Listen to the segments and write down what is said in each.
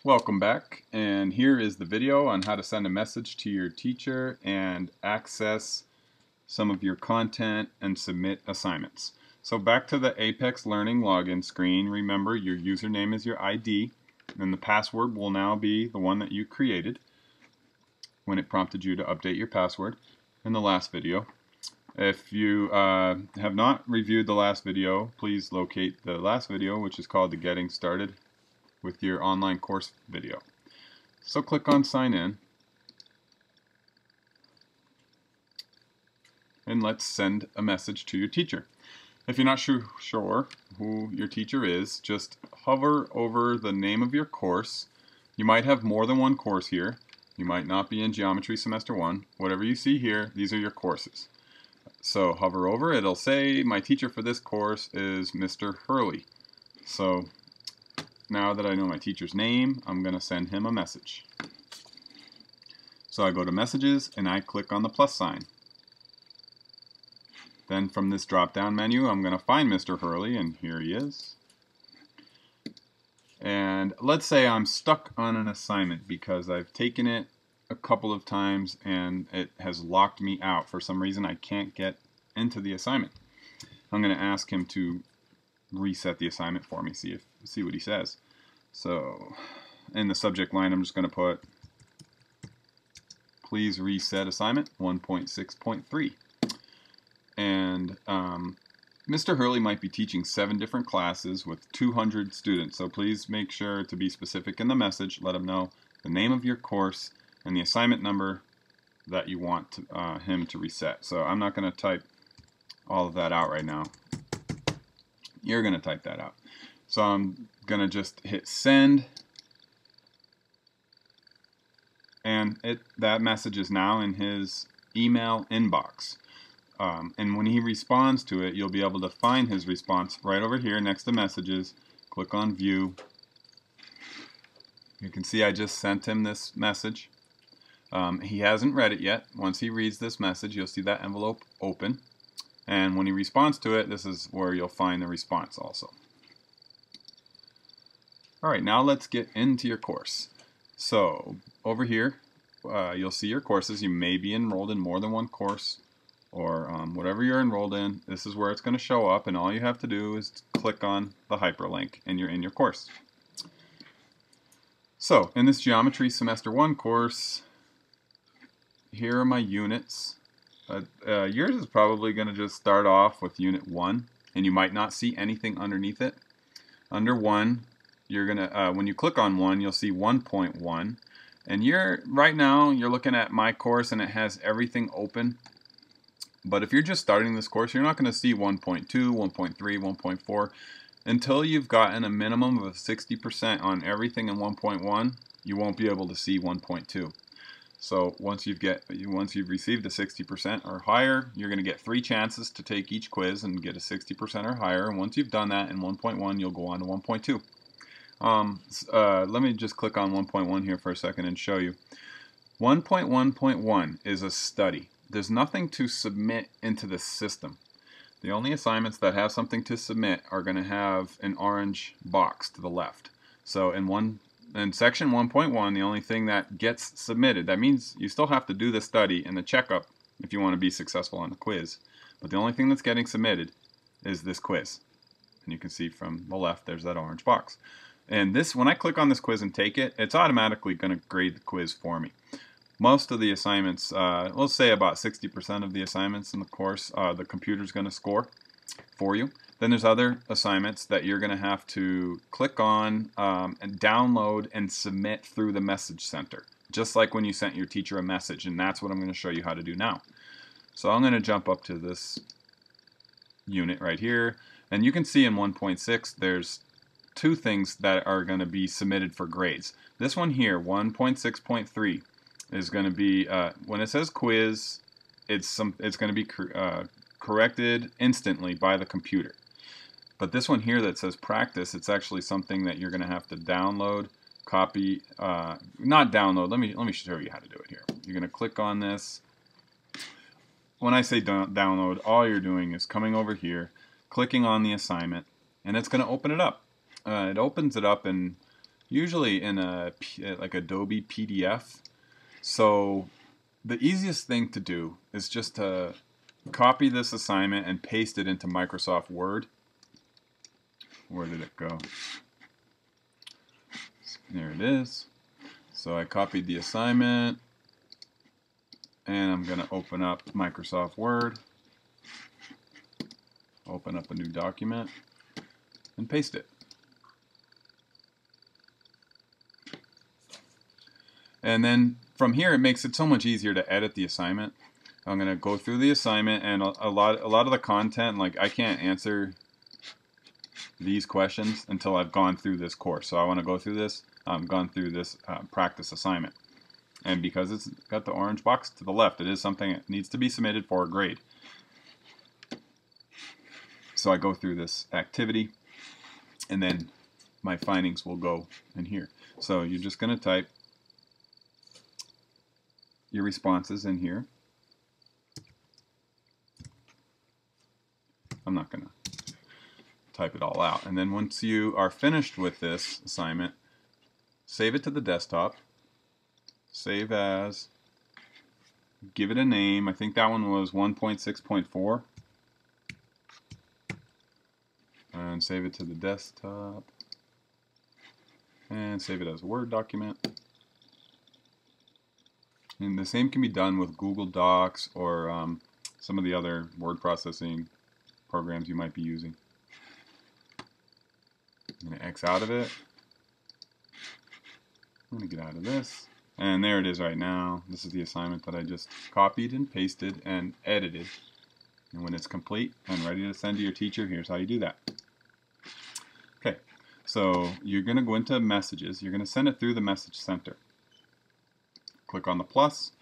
Welcome back, and here is the video on how to send a message to your teacher and access some of your content and submit assignments. So back to the Apex Learning login screen. Remember, your username is your ID, and the password will now be the one that you created when it prompted you to update your password in the last video. If you have not reviewed the last video, please locate the last video, which is called the Getting Started with your online course video. So click on sign in and let's send a message to your teacher. If you're not sure who your teacher is, just hover over the name of your course. You might have more than one course here. You might not be in Geometry Semester 1. Whatever you see here, these are your courses. So hover over it. It'll say my teacher for this course is Mr. Hurley. So now that I know my teacher's name, I'm going to send him a message. So I go to Messages and I click on the plus sign. Then from this drop-down menu, I'm going to find Mr. Hurley, and here he is. And let's say I'm stuck on an assignment because I've taken it a couple of times and it has locked me out. For some reason, I can't get into the assignment. I'm going to ask him to reset the assignment for me, see what he says. So in the subject line, I'm just going to put please reset assignment 1.6.3. And Mr. Hurley might be teaching 7 different classes with 200 students, so please make sure to be specific in the message. Let him know the name of your course and the assignment number that you want to, him to reset. So I'm not going to type all of that out right now. You're going to type that out. So I'm going to just hit send, and that message is now in his email inbox. And when he responds to it, you'll be able to find his response right over here next to messages. Click on view. You can see I just sent him this message. He hasn't read it yet. Once he reads this message, you'll see that envelope open. And when he responds to it, this is where you'll find the response also. Alright, now let's get into your course. So over here, you'll see your courses. You may be enrolled in more than one course, or whatever you're enrolled in. This is where it's going to show up, and all you have to do is click on the hyperlink and you're in your course. So in this Geometry Semester 1 course, here are my units. Yours is probably going to just start off with Unit 1, and you might not see anything underneath it. Under 1, you're going to, when you click on 1, you'll see 1.1, and right now you're looking at my course and it has everything open. But if you're just starting this course, you're not going to see 1.2, 1.3, 1.4. Until you've gotten a minimum of 60% on everything in 1.1, you won't be able to see 1.2. So once you've received a 60% or higher, you're going to get 3 chances to take each quiz and get a 60% or higher. And once you've done that in 1.1, you'll go on to 1.2. Let me just click on 1.1 here for a second and show you. 1.1.1 is a study. There's nothing to submit into the system. The only assignments that have something to submit are going to have an orange box to the left. So in section 1.1, the only thing that gets submitted, that means you still have to do the study and the checkup if you want to be successful on the quiz. But the only thing that's getting submitted is this quiz. And you can see from the left there's that orange box. And when I click on this quiz and take it, it's automatically going to grade the quiz for me. Most of the assignments, let's say about 60% of the assignments in the course, the computer's going to score for you. Then there's other assignments that you're going to have to click on and download and submit through the message center, just like when you sent your teacher a message, and that's what I'm going to show you how to do now. So I'm going to jump up to this unit right here, and you can see in 1.6 there's 2 things that are going to be submitted for grades. This one here, 1.6.3, is going to be, when it says quiz, it's going to be corrected instantly by the computer. But this one here that says practice, it's actually something that you're going to have to download, copy, not download, let me show you how to do it here. You're going to click on this. When I say download, all you're doing is coming over here, clicking on the assignment, and it's going to open it up. It opens it up in usually in like Adobe PDF. So the easiest thing to do is just to copy this assignment and paste it into Microsoft Word. Where did it go? There it is. So I copied the assignment, and I'm going to open up Microsoft Word, open up a new document, and paste it. And then from here, it makes it so much easier to edit the assignment. I'm going to go through the assignment, and a lot of the content, like I can't answer these questions until I've gone through this course. So I want to go through this, gone through this practice assignment. And because it's got the orange box to the left, it is something that needs to be submitted for a grade. So I go through this activity, and then my findings will go in here. So you're just going to type your responses in here. I'm not going to type it all out. And then once you are finished with this assignment, save it to the desktop, save as, give it a name. I think that one was 1.6.4. And save it to the desktop, and save it as a Word document. And the same can be done with Google Docs or some of the other word processing programs you might be using. I'm going to X out of it. I'm going to get out of this. And there it is right now. This is the assignment that I just copied and pasted and edited. And when it's complete and ready to send to your teacher, here's how you do that. Okay, so you're going to go into Messages. You're going to send it through the Message Center. Click on the plus.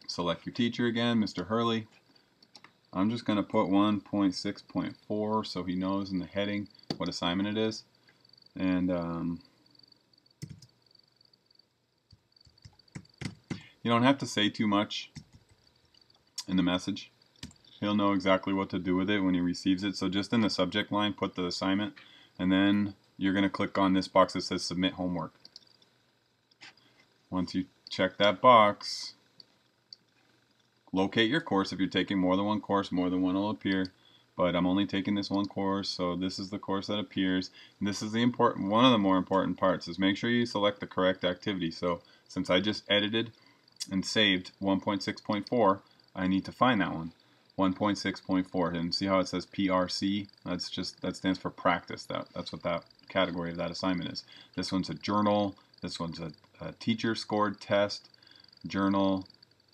Select your teacher again, Mr. Hurley. I'm just going to put 1.6.4 so he knows in the heading what assignment it is. And you don't have to say too much in the message. He'll know exactly what to do with it when he receives it. So just in the subject line, put the assignment, and then you're going to click on this box that says Submit Homework. Once you check that box, locate your course. If you're taking more than one course, more than one will appear. But I'm only taking this one course, so this is the course that appears. And this is the one of the more important parts, is make sure you select the correct activity. So since I just edited and saved 1.6.4, I need to find that one. 1.6.4, and see how it says PRC? That stands for practice. That's what that category of that assignment is. This one's a journal. This one's a teacher scored test, journal,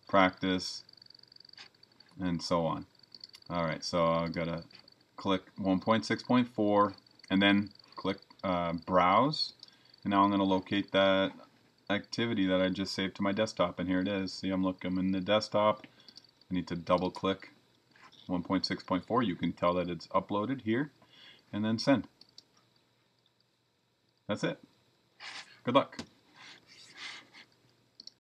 practice, and so on. Alright, so I've got to click 1.6.4 and then click Browse, and now I'm going to locate that activity that I just saved to my desktop, and here it is. See, I'm in the desktop. I need to double click 1.6.4. You can tell that it's uploaded here, and then send. That's it. Good luck.